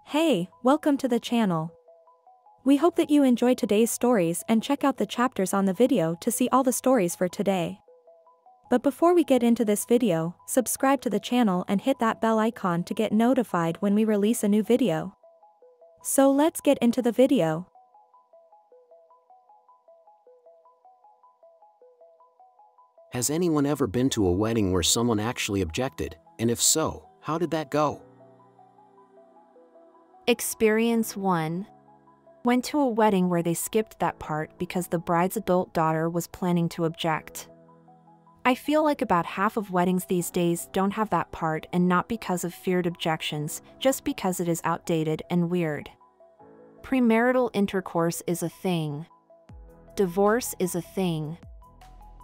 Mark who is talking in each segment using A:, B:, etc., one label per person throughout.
A: Hey, welcome to the channel. We hope that you enjoy today's stories and check out the chapters on the video to see all the stories for today. But before we get into this video, subscribe to the channel and hit that bell icon to get notified when we release a new video. So let's get into the video.
B: Has anyone ever been to a wedding where someone actually objected, and if so, how did that go?
C: Experience 1. Went to a wedding where they skipped that part because the bride's adult daughter was planning to object. I feel like about half of weddings these days don't have that part, and not because of feared objections, just because it is outdated and weird. Premarital intercourse is a thing. Divorce is a thing.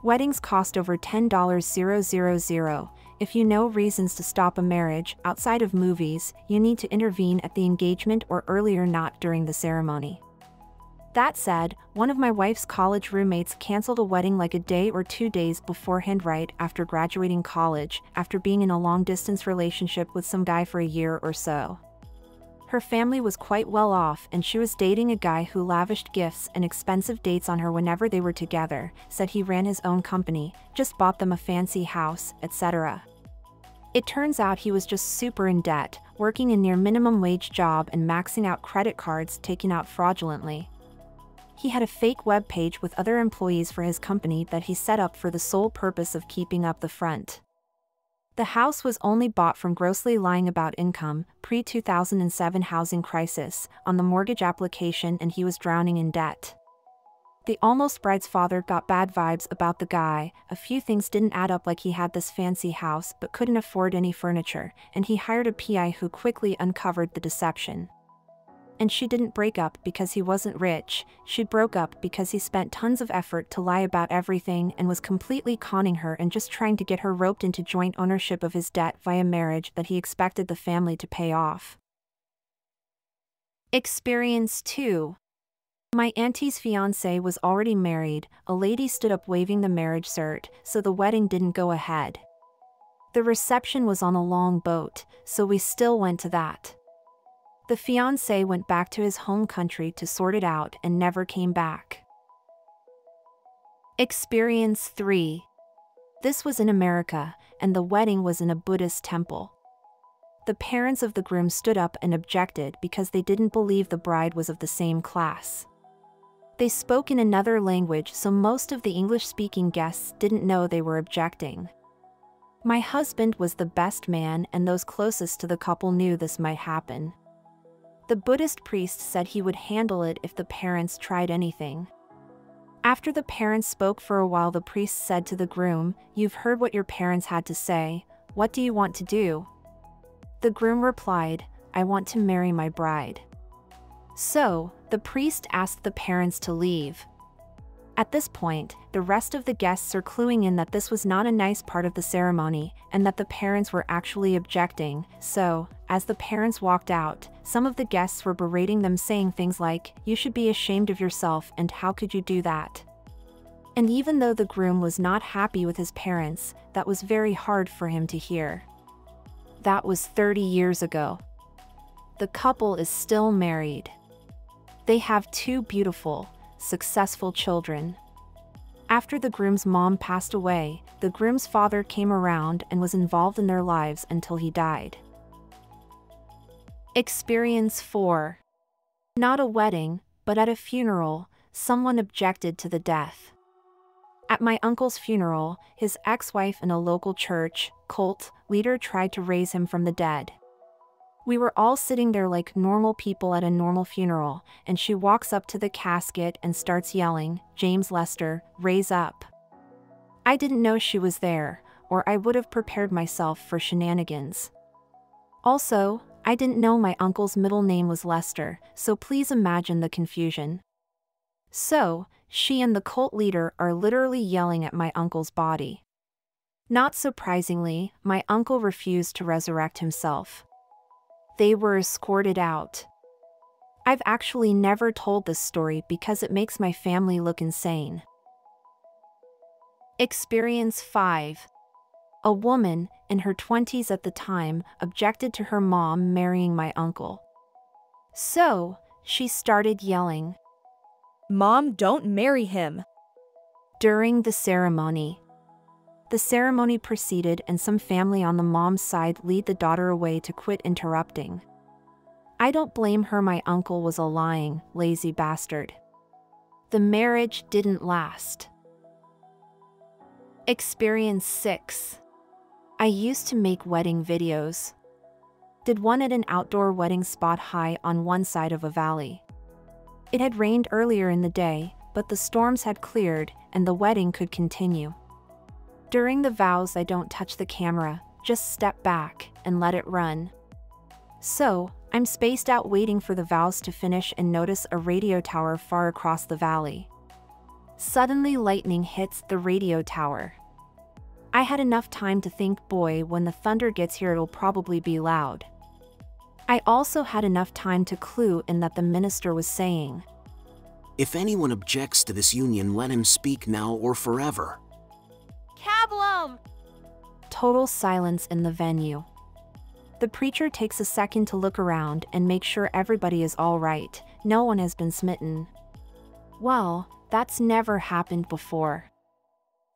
C: Weddings cost over $10,000. If you know reasons to stop a marriage outside of movies, you need to intervene at the engagement or earlier, not during the ceremony. That said, one of my wife's college roommates canceled a wedding like a day or 2 days beforehand right after graduating college, after being in a long-distance relationship with some guy for a year or so. Her family was quite well off, and she was dating a guy who lavished gifts and expensive dates on her whenever they were together, said he ran his own company, just bought them a fancy house, etc. It turns out he was just super in debt, working a near minimum wage job and maxing out credit cards taken out fraudulently. He had a fake web page with other employees for his company that he set up for the sole purpose of keeping up the front. The house was only bought from grossly lying about income, pre-2007 housing crisis, on the mortgage application, and he was drowning in debt. The almost bride's father got bad vibes about the guy. A few things didn't add up, like he had this fancy house but couldn't afford any furniture, and he hired a PI who quickly uncovered the deception. And she didn't break up because he wasn't rich, she broke up because he spent tons of effort to lie about everything and was completely conning her and just trying to get her roped into joint ownership of his debt via marriage that he expected the family to pay off. Experience 2. My auntie's fiancé was already married. A lady stood up waving the marriage cert, so the wedding didn't go ahead. The reception was on a long boat, so we still went to that. The fiancé went back to his home country to sort it out and never came back. Experience 3. This was in America, and the wedding was in a Buddhist temple. The parents of the groom stood up and objected because they didn't believe the bride was of the same class. They spoke in another language, so most of the English-speaking guests didn't know they were objecting. My husband was the best man, and those closest to the couple knew this might happen. The Buddhist priest said he would handle it if the parents tried anything. After the parents spoke for a while, the priest said to the groom, "You've heard what your parents had to say. What do you want to do?" The groom replied, "I want to marry my bride." So, the priest asked the parents to leave. At this point, the rest of the guests are cluing in that this was not a nice part of the ceremony, and that the parents were actually objecting. So, as the parents walked out, some of the guests were berating them, saying things like, "You should be ashamed of yourself, and how could you do that?" And even though the groom was not happy with his parents, that was very hard for him to hear. That was 30 years ago. The couple is still married. They have 2 beautiful, successful children. After the groom's mom passed away, the groom's father came around and was involved in their lives until he died. Experience 4. Not a wedding, but at a funeral, someone objected to the death. At my uncle's funeral, his ex-wife and a local church cult leader tried to raise him from the dead. We were all sitting there like normal people at a normal funeral, and she walks up to the casket and starts yelling, "James Lester, raise up." I didn't know she was there, or I would have prepared myself for shenanigans. Also, I didn't know my uncle's middle name was Lester, so please imagine the confusion. So, she and the cult leader are literally yelling at my uncle's body. Not surprisingly, my uncle refused to resurrect himself. They were escorted out. I've actually never told this story because it makes my family look insane. Experience 5. A woman, in her 20s at the time, objected to her mom marrying my uncle. So, she started yelling.
A: "Mom, don't marry him."
C: During the ceremony. The ceremony proceeded and some family on the mom's side lead the daughter away to quit interrupting. I don't blame her, my uncle was a lying, lazy bastard. The marriage didn't last. Experience 6. I used to make wedding videos. Did one at an outdoor wedding spot high on one side of a valley. It had rained earlier in the day, but the storms had cleared and the wedding could continue. During the vows I don't touch the camera, just step back and let it run. So, I'm spaced out waiting for the vows to finish and notice a radio tower far across the valley. Suddenly lightning hits the radio tower. I had enough time to think, boy, when the thunder gets here it'll probably be loud. I also had enough time to clue in that the minister was saying,
B: "If anyone objects to this union, let him speak now or forever."
A: Kablum!
C: Total silence in the venue. The preacher takes a second to look around and make sure everybody is all right, no one has been smitten. Well, that's never happened before.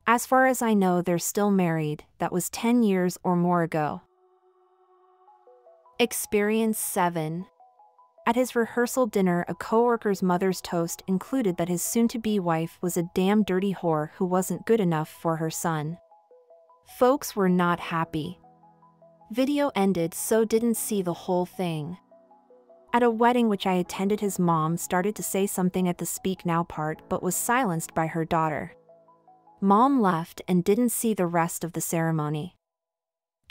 C: As far as I know, they're still married. That was 10 years or more ago. Experience 7. At his rehearsal dinner, a coworker's mother's toast included that his soon-to-be wife was a damn dirty whore who wasn't good enough for her son. Folks were not happy. Video ended, so didn't see the whole thing. At a wedding which I attended, his mom started to say something at the speak now part but was silenced by her daughter. Mom left and didn't see the rest of the ceremony.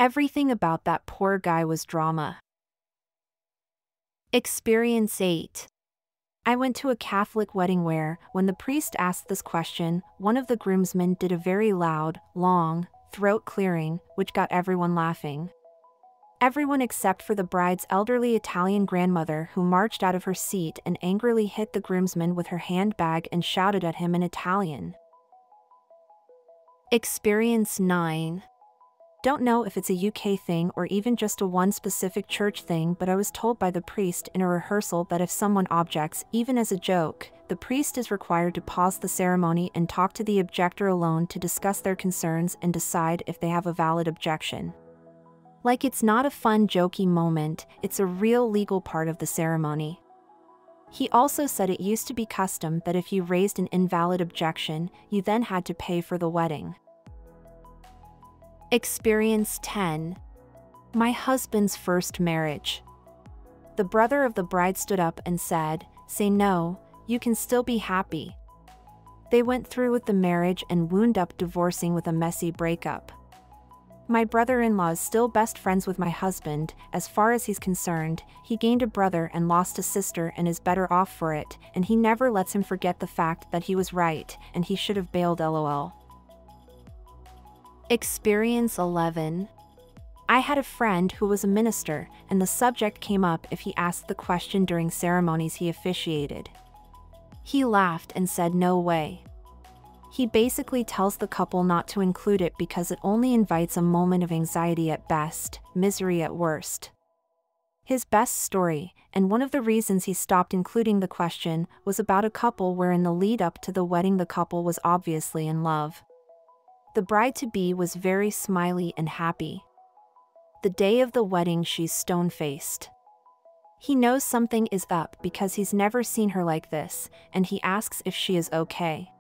C: Everything about that poor guy was drama. Experience 8. I went to a Catholic wedding where, when the priest asked this question, one of the groomsmen did a very loud, long, throat clearing, which got everyone laughing. Everyone except for the bride's elderly Italian grandmother, who marched out of her seat and angrily hit the groomsman with her handbag and shouted at him in Italian. Experience 9. Don't know if it's a UK thing or even just a one specific church thing, but I was told by the priest in a rehearsal that if someone objects, even as a joke, the priest is required to pause the ceremony and talk to the objector alone to discuss their concerns and decide if they have a valid objection. Like, it's not a fun, jokey moment, it's a real legal part of the ceremony. He also said it used to be custom that if you raised an invalid objection, you then had to pay for the wedding. Experience 10. My husband's first marriage. The brother of the bride stood up and said, "Say no, you can still be happy." They went through with the marriage and wound up divorcing with a messy breakup. My brother-in-law is still best friends with my husband. As far as he's concerned, he gained a brother and lost a sister and is better off for it, and he never lets him forget the fact that he was right and he should have bailed, lol. Experience 11. I had a friend who was a minister, and the subject came up if he asked the question during ceremonies he officiated. He laughed and said no way. He basically tells the couple not to include it because it only invites a moment of anxiety at best, misery at worst. His best story, and one of the reasons he stopped including the question, was about a couple where in the lead up to the wedding the couple was obviously in love. The bride-to-be was very smiley and happy. The day of the wedding she's stone-faced. He knows something is up because he's never seen her like this, and he asks if she is okay.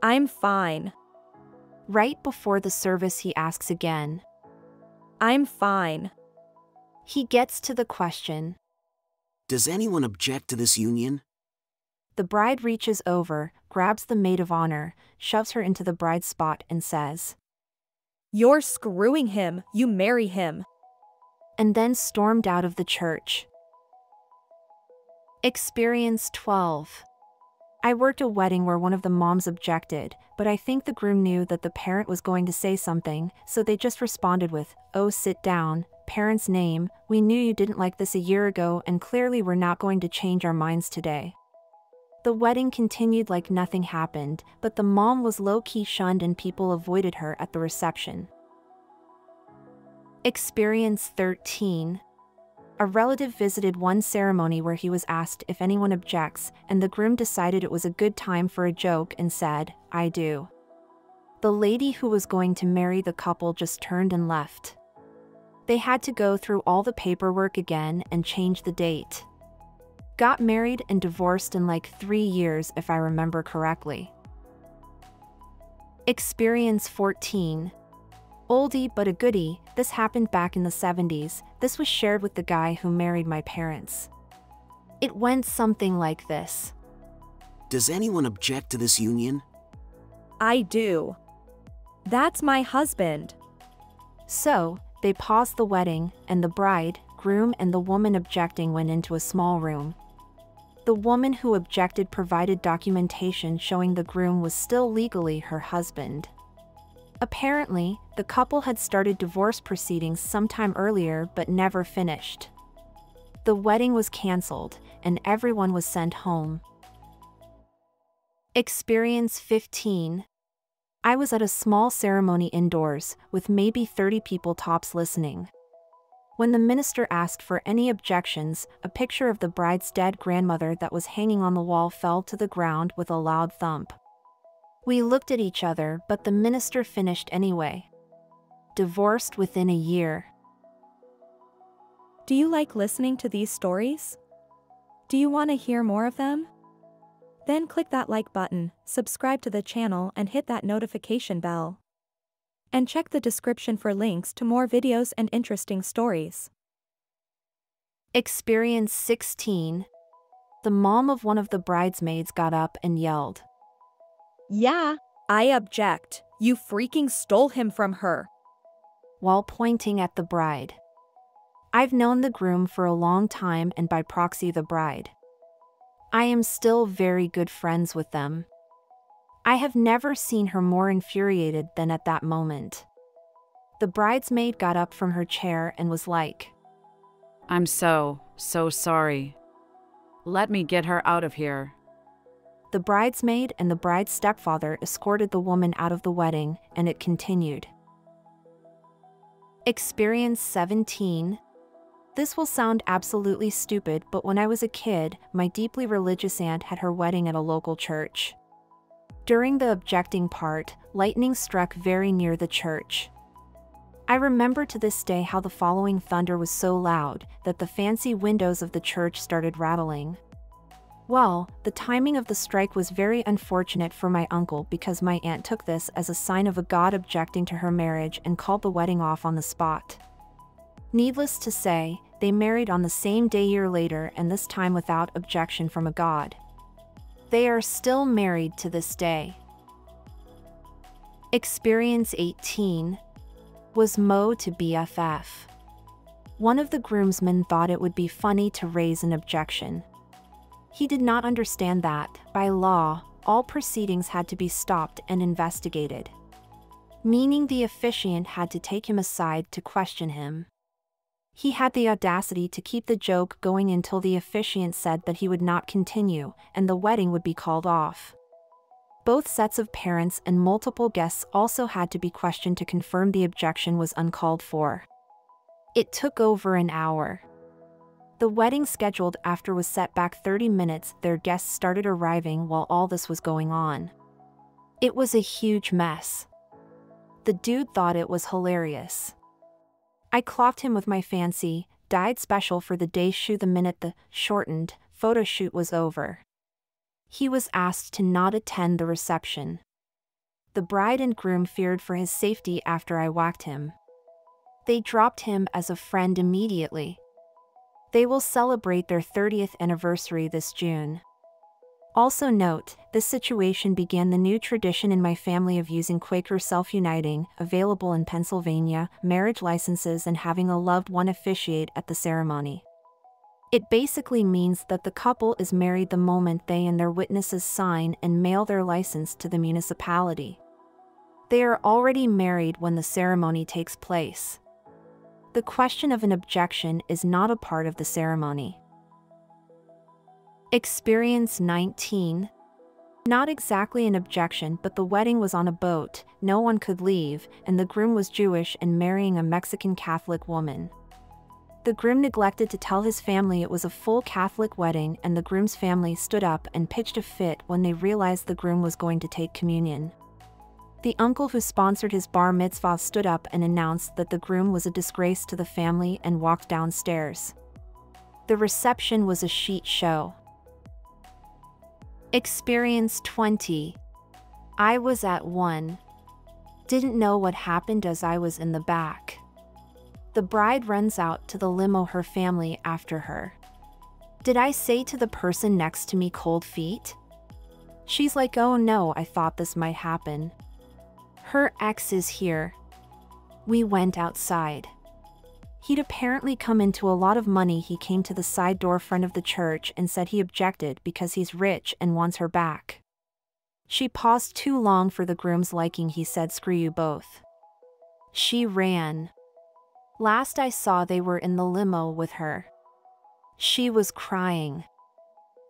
A: "I'm fine."
C: Right before the service he asks again.
A: "I'm fine."
C: He gets to the question.
B: "Does anyone object to this union?"
C: The bride reaches over, grabs the maid of honor, shoves her into the bride's spot and says,
A: "You're screwing him, you marry him."
C: And then stormed out of the church. Experience 12. I worked a wedding where one of the moms objected, but I think the groom knew that the parent was going to say something, so they just responded with, "Oh, sit down, parent's name, we knew you didn't like this a year ago and clearly we're not going to change our minds today." The wedding continued like nothing happened, but the mom was low-key shunned and people avoided her at the reception. Experience 13. A relative visited one ceremony where he was asked if anyone objects, and the groom decided it was a good time for a joke and said, "I do." The lady who was going to marry the couple just turned and left. They had to go through all the paperwork again and change the date. Got married and divorced in like 3 years if I remember correctly. Experience 14. Oldie but a goodie, this happened back in the 70s. This was shared with the guy who married my parents. It went something like this.
B: Does anyone object to this union?
A: I do. That's my husband.
C: So, they paused the wedding, and the bride, groom and the woman objecting went into a small room. The woman who objected provided documentation showing the groom was still legally her husband. Apparently, the couple had started divorce proceedings sometime earlier but never finished. The wedding was canceled, and everyone was sent home. Experience 15. I was at a small ceremony indoors, with maybe 30 people tops listening. When the minister asked for any objections, a picture of the bride's dead grandmother that was hanging on the wall fell to the ground with a loud thump. We looked at each other, but the minister finished anyway. Divorced within a year.
A: Do you like listening to these stories? Do you want to hear more of them? Then click that like button, subscribe to the channel and hit that notification bell. And check the description for links to more videos and interesting stories.
C: Experience 16. The mom of one of the bridesmaids got up and yelled,
A: "Yeah, I object. You freaking stole him from her,"
C: while pointing at the bride. I've known the groom for a long time and by proxy the bride. I am still very good friends with them. I have never seen her more infuriated than at that moment. The bridesmaid got up from her chair and was like,
D: "I'm so sorry. Let me get her out of here."
C: The bridesmaid and the bride's stepfather escorted the woman out of the wedding, and it continued. Experience 17. This will sound absolutely stupid, but when I was a kid, my deeply religious aunt had her wedding at a local church. During the objecting part, lightning struck very near the church. I remember to this day how the following thunder was so loud that the fancy windows of the church started rattling. Well, the timing of the strike was very unfortunate for my uncle because my aunt took this as a sign of a god objecting to her marriage and called the wedding off on the spot. Needless to say, they married on the same day a year later, and this time without objection from a god. They are still married to this day. Experience 18. Was Mo to BFF? One of the groomsmen thought it would be funny to raise an objection. He did not understand that, by law, all proceedings had to be stopped and investigated. Meaning the officiant had to take him aside to question him. He had the audacity to keep the joke going until the officiant said that he would not continue, and the wedding would be called off. Both sets of parents and multiple guests also had to be questioned to confirm the objection was uncalled for. It took over an hour. The wedding scheduled after was set back 30 minutes. Their guests started arriving while all this was going on. It was a huge mess. The dude thought it was hilarious. I clocked him with my fancy, dyed special for the day shoot the minute the shortened photo shoot was over. He was asked to not attend the reception. The bride and groom feared for his safety after I whacked him. They dropped him as a friend immediately. They will celebrate their 30th anniversary this June. Also note, this situation began the new tradition in my family of using Quaker self-uniting, available in Pennsylvania, marriage licenses and having a loved one officiate at the ceremony. It basically means that the couple is married the moment they and their witnesses sign and mail their license to the municipality. They are already married when the ceremony takes place. The question of an objection is not a part of the ceremony. Experience 19. Not exactly an objection, but the wedding was on a boat, no one could leave, and the groom was Jewish and marrying a Mexican Catholic woman. The groom neglected to tell his family it was a full Catholic wedding, and the groom's family stood up and pitched a fit when they realized the groom was going to take communion. The uncle who sponsored his bar mitzvah stood up and announced that the groom was a disgrace to the family and walked downstairs. The reception was a shit show. Experience 20. I was at one. Didn't know what happened as I was in the back. The bride runs out to the limo, her family after her. Did I say to the person next to me, cold feet? She's like, oh no, I thought this might happen. Her ex is here. We went outside. He'd apparently come into a lot of money. He came to the side door front of the church and said he objected because he's rich and wants her back. She paused too long for the groom's liking. He said, screw you both. She ran. Last I saw, they were in the limo with her. She was crying.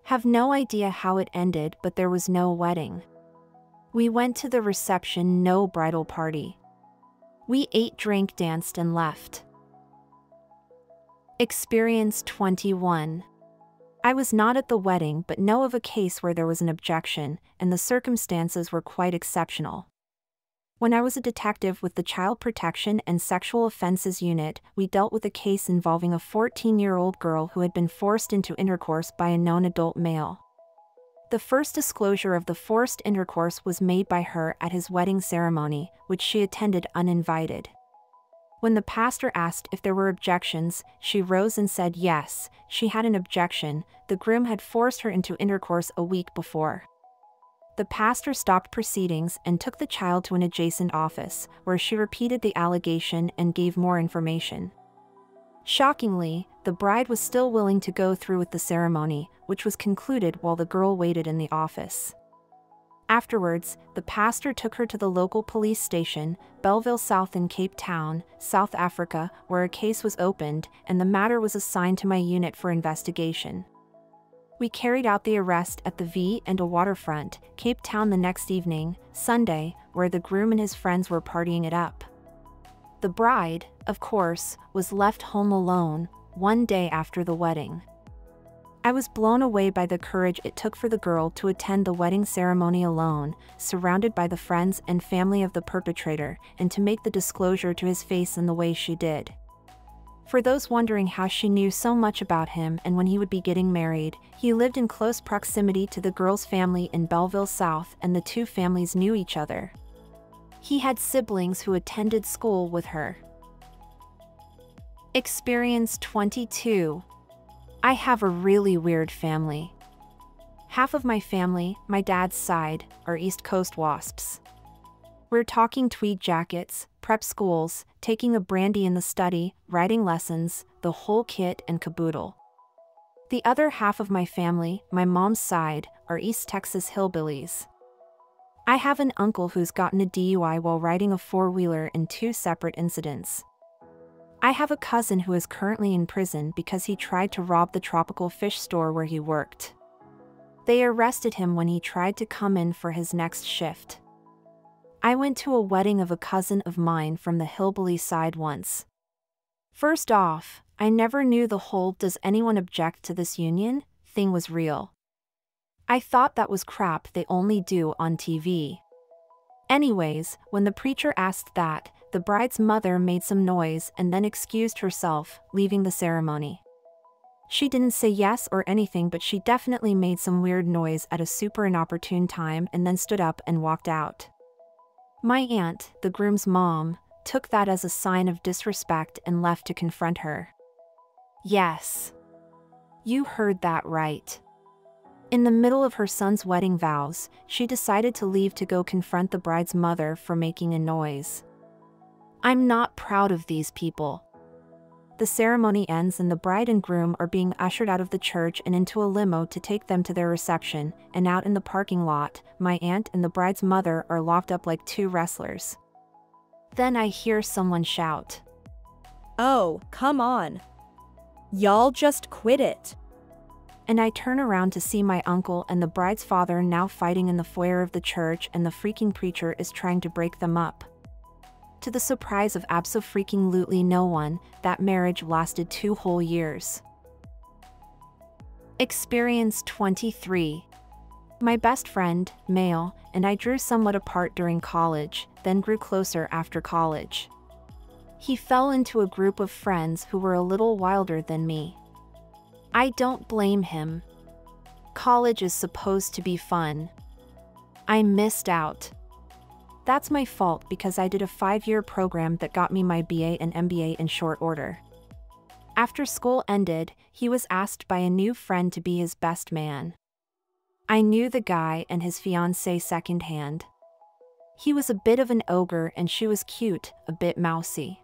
C: Have no idea how it ended, but there was no wedding. We went to the reception, no bridal party. We ate, drank, danced, and left. Experience 21. I was not at the wedding, but know of a case where there was an objection, and the circumstances were quite exceptional. When I was a detective with the Child Protection and Sexual Offenses Unit, we dealt with a case involving a 14-year-old girl who had been forced into intercourse by a known adult male. The first disclosure of the forced intercourse was made by her at his wedding ceremony, which she attended uninvited. When the pastor asked if there were objections, she rose and said yes, she had an objection. The groom had forced her into intercourse a week before. The pastor stopped proceedings and took the child to an adjacent office, where she repeated the allegation and gave more information. Shockingly, the bride was still willing to go through with the ceremony, which was concluded while the girl waited in the office. Afterwards, the pastor took her to the local police station, Belleville South in Cape Town, South Africa, where a case was opened, and the matter was assigned to my unit for investigation. We carried out the arrest at the V&A Waterfront, Cape Town the next evening, Sunday, where the groom and his friends were partying it up. The bride, of course, was left home alone, one day after the wedding. I was blown away by the courage it took for the girl to attend the wedding ceremony alone, surrounded by the friends and family of the perpetrator, and to make the disclosure to his face in the way she did. For those wondering how she knew so much about him and when he would be getting married, he lived in close proximity to the girl's family in Belleville South, and the two families knew each other. He had siblings who attended school with her. Experience 22. I have a really weird family. Half of my family, my dad's side, are East Coast wasps. We're talking tweed jackets, prep schools, taking a brandy in the study, writing lessons, the whole kit and caboodle. The other half of my family, my mom's side, are East Texas hillbillies. I have an uncle who's gotten a DUI while riding a four-wheeler in 2 separate incidents. I have a cousin who is currently in prison because he tried to rob the tropical fish store where he worked. They arrested him when he tried to come in for his next shift. I went to a wedding of a cousin of mine from the hillbilly side once. First off, I never knew the whole "does anyone object to this union" thing was real. I thought that was crap they only do on TV. Anyways, when the preacher asked that, the bride's mother made some noise and then excused herself, leaving the ceremony. She didn't say yes or anything, but she definitely made some weird noise at a super inopportune time and then stood up and walked out. My aunt, the groom's mom, took that as a sign of disrespect and left to confront her. Yes. You heard that right. In the middle of her son's wedding vows, she decided to leave to go confront the bride's mother for making a noise. I'm not proud of these people. The ceremony ends and the bride and groom are being ushered out of the church and into a limo to take them to their reception, and out in the parking lot, my aunt and the bride's mother are locked up like 2 wrestlers. Then I hear someone shout,
A: "Oh, come on. Y'all just quit it."
C: And I turn around to see my uncle and the bride's father now fighting in the foyer of the church, and the freaking preacher is trying to break them up. To the surprise of abso-freaking-lutely no one, that marriage lasted 2 whole years. Experience 23. My best friend, male, and I drew somewhat apart during college, then grew closer after college. He fell into a group of friends who were a little wilder than me. I don't blame him. College is supposed to be fun. I missed out. That's my fault because I did a 5-year program that got me my BA and MBA in short order. After school ended, he was asked by a new friend to be his best man. I knew the guy and his fiancée secondhand. He was a bit of an ogre and she was cute, a bit mousy.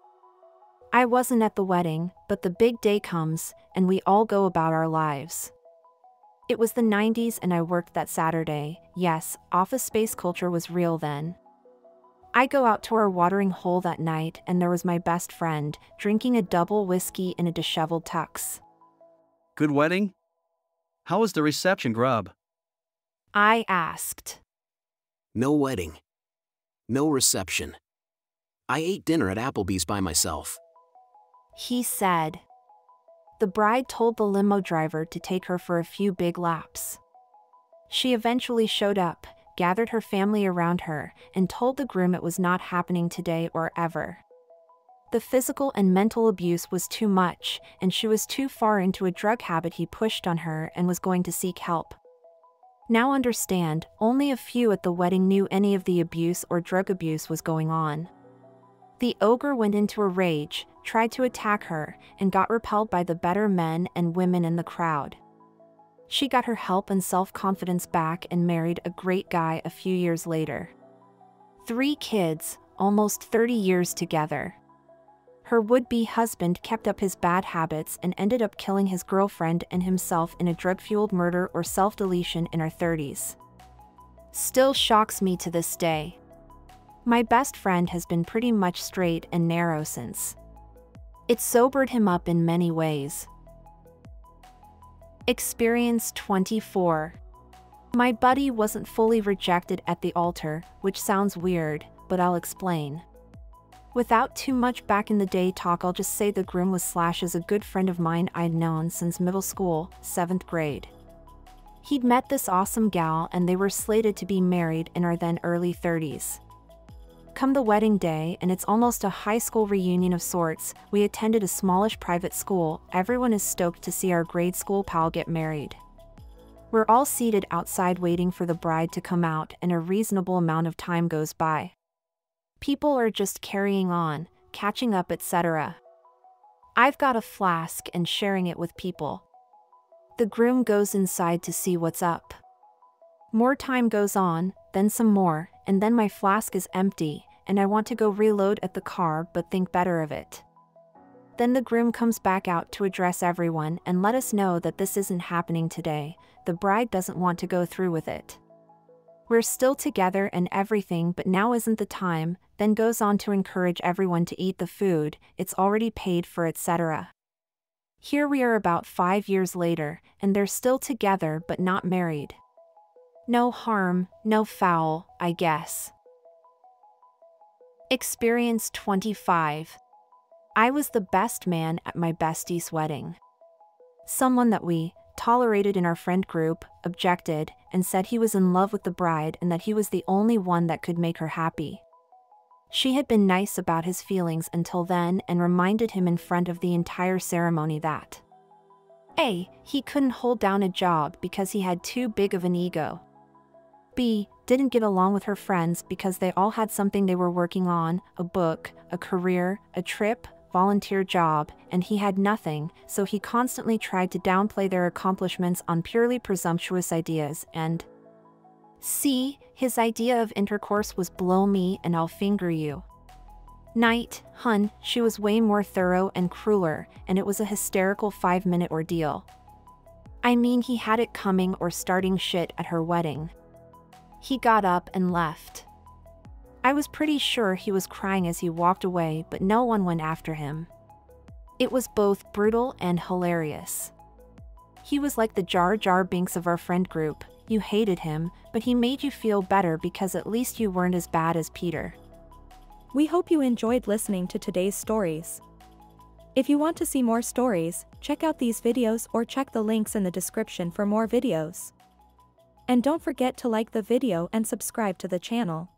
C: I wasn't at the wedding, but the big day comes, and we all go about our lives. It was the 90s and I worked that Saturday. Yes, office space culture was real then. I go out to our watering hole that night and there was my best friend, drinking a double whiskey in a disheveled tux.
E: Good wedding? How was the reception, grub?
C: I asked.
B: No wedding. No reception. I ate dinner at Applebee's by myself.
C: He said. The bride told the limo driver to take her for a few big laps. She eventually showed up, gathered her family around her, and told the groom it was not happening today or ever. The physical and mental abuse was too much, and she was too far into a drug habit he pushed on her and was going to seek help. Now understand, only a few at the wedding knew any of the abuse or drug abuse was going on. The ogre went into a rage, tried to attack her, and got repelled by the better men and women in the crowd. She got her help and self-confidence back and married a great guy a few years later. 3 kids, almost 30 years together. Her would-be husband kept up his bad habits and ended up killing his girlfriend and himself in a drug-fueled murder or self-deletion in her 30s. Still shocks me to this day. My best friend has been pretty much straight and narrow since. It sobered him up in many ways. Experience 24. My buddy wasn't fully rejected at the altar, which sounds weird, but I'll explain. Without too much back in the day talk, I'll just say the groom was / a good friend of mine I'd known since middle school, 7th grade. He'd met this awesome gal and they were slated to be married in our then early 30s. Come the wedding day, and it's almost a high school reunion of sorts. We attended a smallish private school. Everyone is stoked to see our grade school pal get married. We're all seated outside waiting for the bride to come out, and a reasonable amount of time goes by. People are just carrying on, catching up, etc. I've got a flask and sharing it with people. The groom goes inside to see what's up. More time goes on, then some more, and then my flask is empty, and I want to go reload at the car but think better of it. Then the groom comes back out to address everyone and let us know that this isn't happening today. The bride doesn't want to go through with it. We're still together and everything, but now isn't the time. Then goes on to encourage everyone to eat the food, it's already paid for, etc. Here we are about 5 years later, and they're still together but not married. No harm, no foul, I guess. Experience 25. I was the best man at my bestie's wedding. Someone that we tolerated in our friend group objected and said he was in love with the bride and that he was the only one that could make her happy. She had been nice about his feelings until then and reminded him in front of the entire ceremony that A, he couldn't hold down a job because he had too big of an ego. B, didn't get along with her friends because they all had something they were working on, a book, a career, a trip, volunteer job, and he had nothing, so he constantly tried to downplay their accomplishments on purely presumptuous ideas, and C, his idea of intercourse was blow me and I'll finger you. Night, hun, she was way more thorough and crueler, and it was a hysterical 5-minute ordeal. I mean, he had it coming or starting shit at her wedding. He got up and left. I was pretty sure he was crying as he walked away, but no one went after him. It was both brutal and hilarious. He was like the Jar Jar Binks of our friend group. You hated him, but he made you feel better because at least you weren't as bad as Peter.
A: We hope you enjoyed listening to today's stories. If you want to see more stories, check out these videos or check the links in the description for more videos. And don't forget to like the video and subscribe to the channel.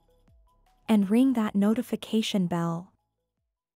A: And ring that notification bell.